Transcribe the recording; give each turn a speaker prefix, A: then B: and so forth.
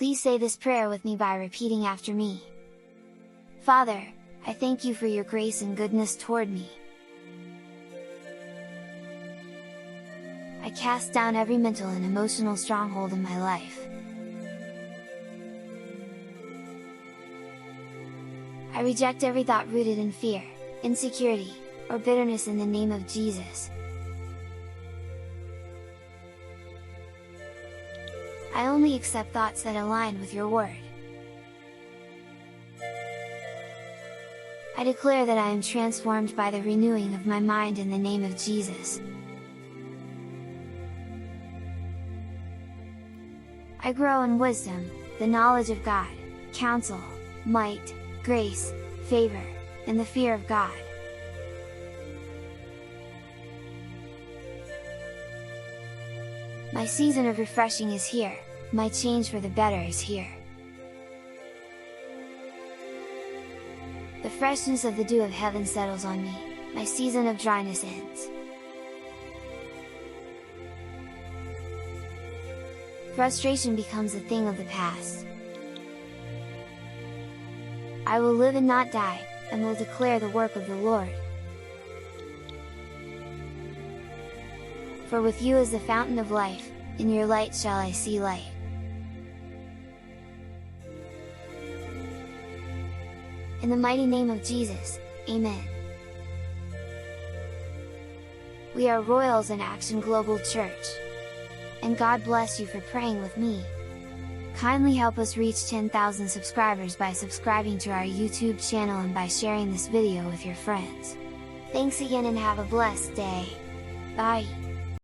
A: Please say this prayer with me by repeating after me. Father, I thank you for your grace and goodness toward me. I cast down every mental and emotional stronghold in my life. I reject every thought rooted in fear, insecurity, or bitterness in the name of Jesus. I only accept thoughts that align with your word. I declare that I am transformed by the renewing of my mind in the name of Jesus. I grow in wisdom, the knowledge of God, counsel, might, grace, favor, and the fear of God. My season of refreshing is here, my change for the better is here. The freshness of the dew of heaven settles on me, my season of dryness ends. Frustration becomes a thing of the past. I will live and not die, and will declare the work of the Lord. For with you is the fountain of life, in your light shall I see light. In the mighty name of Jesus, Amen. We are Royals in Action Global Church. And God bless you for praying with me. Kindly help us reach 10,000 subscribers by subscribing to our YouTube channel and by sharing this video with your friends. Thanks again and have a blessed day. Bye!